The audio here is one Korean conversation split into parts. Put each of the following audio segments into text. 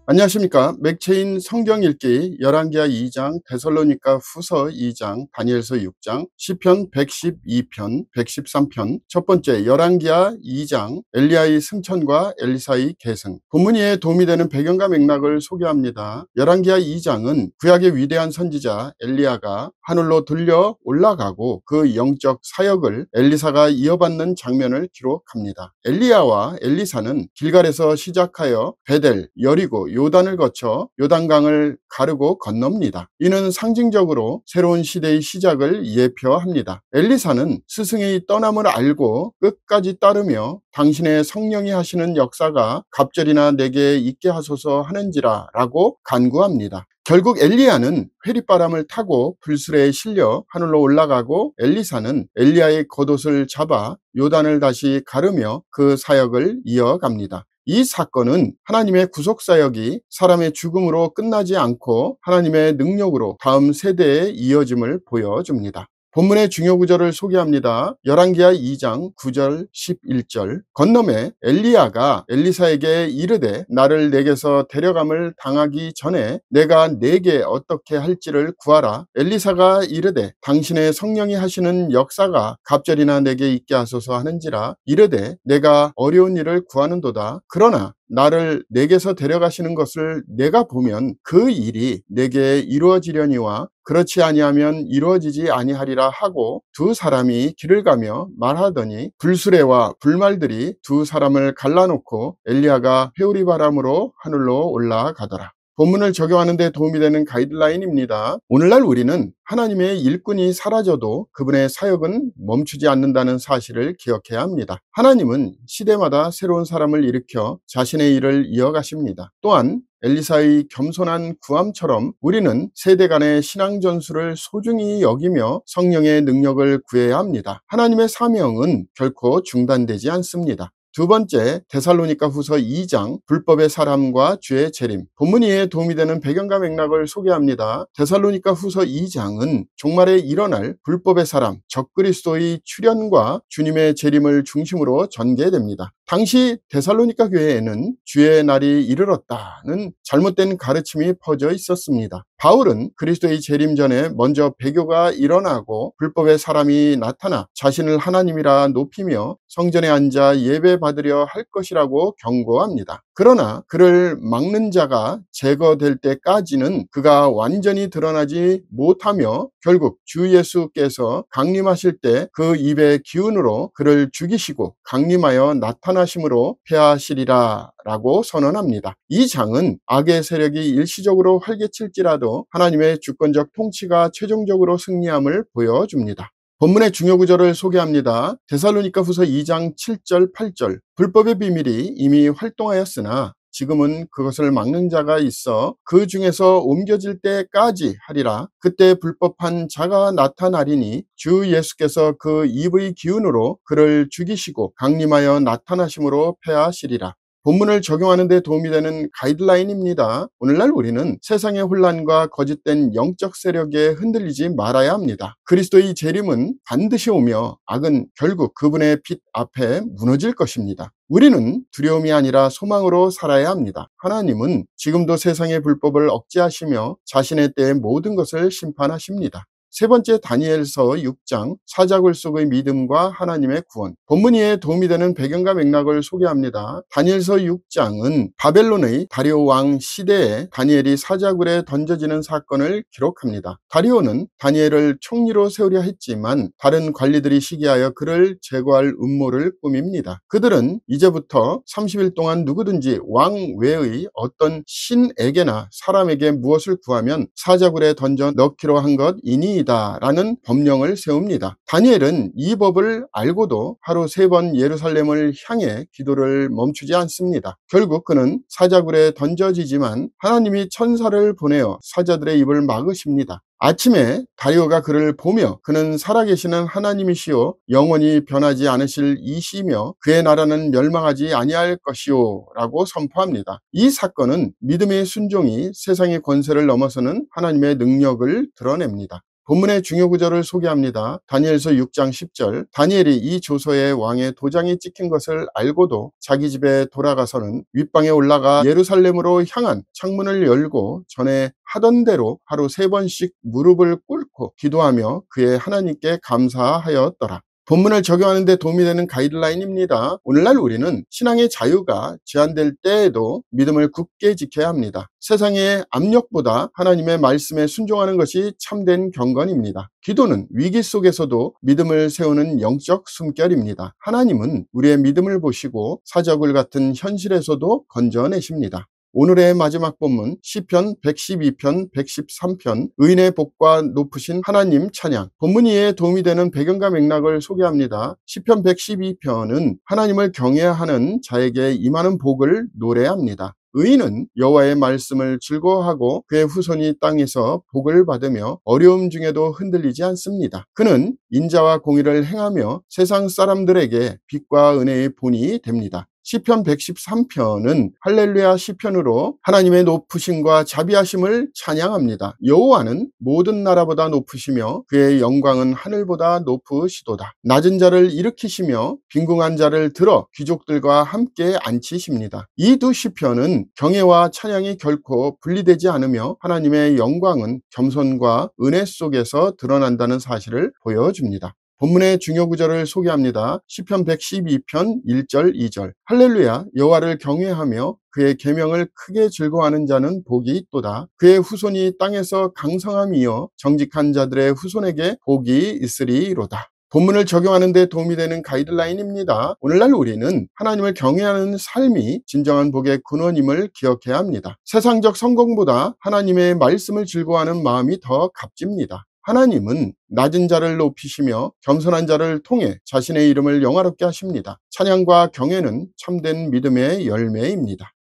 안녕하십니까. 맥체인 성경 읽기 열왕기하 2장, 데살로니가 후서 2장, 다니엘서 6장, 시편 112편, 113편, 첫 번째 열왕기하 2장, 엘리야의 승천과 엘리사의 계승. 본문에 도움이 되는 배경과 맥락을 소개합니다. 열왕기하 2장은 구약의 위대한 선지자 엘리야가 하늘로 들려 올라가고 그 영적 사역을 엘리사가 이어받는 장면을 기록합니다. 엘리야와 엘리사는 길갈에서 시작하여 베델, 여리고, 요단을 거쳐 요단강을 가르고 건넙니다. 이는 상징적으로 새로운 시대의 시작을 예표합니다. 엘리사는 스승의 떠남을 알고 끝까지 따르며 당신의 성령이 하시는 역사가 갑절이나 내게 있게 하소서 하는지라 라고 간구합니다. 결국 엘리야는 회리바람을 타고 불수레에 실려 하늘로 올라가고 엘리사는 엘리야의 겉옷을 잡아 요단을 다시 가르며 그 사역을 이어갑니다. 이 사건은 하나님의 구속사역이 사람의 죽음으로 끝나지 않고 하나님의 능력으로 다음 세대에 이어짐을 보여줍니다. 본문의 중요 구절을 소개합니다. 열왕기하 2장 9절 11절. 건너매 엘리야가 엘리사에게 이르되 나를 내게서 데려감을 당하기 전에 내가 네게 어떻게 할지를 구하라. 엘리사가 이르되 당신의 성령이 하시는 역사가 갑절이나 내게 있게 하소서 하는지라. 이르되 내가 어려운 일을 구하는도다. 그러나 나를 내게서 데려가시는 것을 내가 보면 그 일이 내게 이루어지려니와 그렇지 아니하면 이루어지지 아니하리라 하고 두 사람이 길을 가며 말하더니 불수레와 불말들이 두 사람을 갈라놓고 엘리야가 회오리 바람으로 하늘로 올라가더라. 본문을 적용하는 데 도움이 되는 가이드라인입니다. 오늘날 우리는 하나님의 일꾼이 사라져도 그분의 사역은 멈추지 않는다는 사실을 기억해야 합니다. 하나님은 시대마다 새로운 사람을 일으켜 자신의 일을 이어가십니다. 또한 엘리사의 겸손한 구함처럼 우리는 세대 간의 신앙 전술을 소중히 여기며 성령의 능력을 구해야 합니다. 하나님의 사명은 결코 중단되지 않습니다. 두 번째, 데살로니가 후서 2장, 불법의 사람과 주의 재림. 본문 이해에 도움이 되는 배경과 맥락을 소개합니다. 데살로니가 후서 2장은 종말에 일어날 불법의 사람, 적그리스도의 출현과 주님의 재림을 중심으로 전개됩니다. 당시 데살로니가 교회에는 주의 날이 이르렀다는 잘못된 가르침이 퍼져 있었습니다. 바울은 그리스도의 재림 전에 먼저 배교가 일어나고 불법의 사람이 나타나 자신을 하나님이라 높이며 성전에 앉아 예배 받으려 할 것이라고 경고합니다. 그러나 그를 막는 자가 제거될 때까지는 그가 완전히 드러나지 못하며 결국 주 예수께서 강림하실 때 그 입의 기운으로 그를 죽이시고 강림하여 나타나심으로 패하시리라 라고 선언합니다. 이 장은 악의 세력이 일시적으로 활개칠지라도 하나님의 주권적 통치가 최종적으로 승리함을 보여줍니다. 본문의 중요 구절을 소개합니다. 데살로니가 후서 2장 7절 8절. 불법의 비밀이 이미 활동하였으나 지금은 그것을 막는 자가 있어 그 중에서 옮겨질 때까지 하리라. 그때 불법한 자가 나타나리니 주 예수께서 그 입의 기운으로 그를 죽이시고 강림하여 나타나심으로 패하시리라. 본문을 적용하는 데 도움이 되는 가이드라인입니다. 오늘날 우리는 세상의 혼란과 거짓된 영적 세력에 흔들리지 말아야 합니다. 그리스도의 재림은 반드시 오며 악은 결국 그분의 빛 앞에 무너질 것입니다. 우리는 두려움이 아니라 소망으로 살아야 합니다. 하나님은 지금도 세상의 불법을 억제하시며 자신의 때에 모든 것을 심판하십니다. 세 번째, 다니엘서 6장, 사자굴 속의 믿음과 하나님의 구원. 본문 이에 도움이 되는 배경과 맥락을 소개합니다. 다니엘서 6장은 바벨론의 다리오 왕 시대에 다니엘이 사자굴에 던져지는 사건을 기록합니다. 다리오는 다니엘을 총리로 세우려 했지만 다른 관리들이 시기하여 그를 제거할 음모를 꾸밉니다. 그들은 이제부터 30일 동안 누구든지 왕 외의 어떤 신에게나 사람에게 무엇을 구하면 사자굴에 던져 넣기로 한 것이니 라는 법령을 세웁니다. 다니엘은 이 법을 알고도 하루 3번 예루살렘을 향해 기도를 멈추지 않습니다. 결국 그는 사자굴에 던져지지만 하나님이 천사를 보내어 사자들의 입을 막으십니다. 아침에 다리오가 그를 보며 그는 살아계시는 하나님이시오 영원히 변하지 않으실 이시며 그의 나라는 멸망하지 아니할 것이오 라고 선포합니다. 이 사건은 믿음의 순종이 세상의 권세를 넘어서는 하나님의 능력을 드러냅니다. 본문의 중요 구절을 소개합니다. 다니엘서 6장 10절. 다니엘이 이 조서에 왕의 도장이 찍힌 것을 알고도 자기 집에 돌아가서는 윗방에 올라가 예루살렘으로 향한 창문을 열고 전에 하던 대로 하루 3번씩 무릎을 꿇고 기도하며 그의 하나님께 감사하였더라. 본문을 적용하는 데 도움이 되는 가이드라인입니다. 오늘날 우리는 신앙의 자유가 제한될 때에도 믿음을 굳게 지켜야 합니다. 세상의 압력보다 하나님의 말씀에 순종하는 것이 참된 경건입니다. 기도는 위기 속에서도 믿음을 세우는 영적 숨결입니다. 하나님은 우리의 믿음을 보시고 사적을 같은 현실에서도 건져내십니다. 오늘의 마지막 본문 시편 112편 113편 의인의 복과 높으신 하나님 찬양. 본문 이해에 도움이 되는 배경과 맥락을 소개합니다. 시편 112편은 하나님을 경외해야 하는 자에게 임하는 복을 노래합니다. 의인은 여호와의 말씀을 즐거워하고 그의 후손이 땅에서 복을 받으며 어려움 중에도 흔들리지 않습니다. 그는 인자와 공의를 행하며 세상 사람들에게 빛과 은혜의 본이 됩니다. 시편 113편은 할렐루야 시편으로 하나님의 높으심과 자비하심을 찬양합니다. 여호와는 모든 나라보다 높으시며 그의 영광은 하늘보다 높으시도다. 낮은 자를 일으키시며 빈궁한 자를 들어 귀족들과 함께 앉히십니다. 이 두 시편은 경애와 찬양이 결코 분리되지 않으며 하나님의 영광은 겸손과 은혜 속에서 드러난다는 사실을 보여줍니다. 본문의 중요 구절을 소개합니다. 시편 112편 1절 2절. 할렐루야 여호와를 경외하며 그의 계명을 크게 즐거워하는 자는 복이 있도다. 그의 후손이 땅에서 강성함이여 정직한 자들의 후손에게 복이 있으리로다. 본문을 적용하는 데 도움이 되는 가이드라인입니다. 오늘날 우리는 하나님을 경외하는 삶이 진정한 복의 근원임을 기억해야 합니다. 세상적 성공보다 하나님의 말씀을 즐거워하는 마음이 더 값집니다. 하나님은 낮은 자를 높이시며 겸손한 자를 통해 자신의 이름을 영화롭게 하십니다. 찬양과 경외는 참된 믿음의 열매입니다.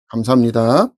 감사합니다.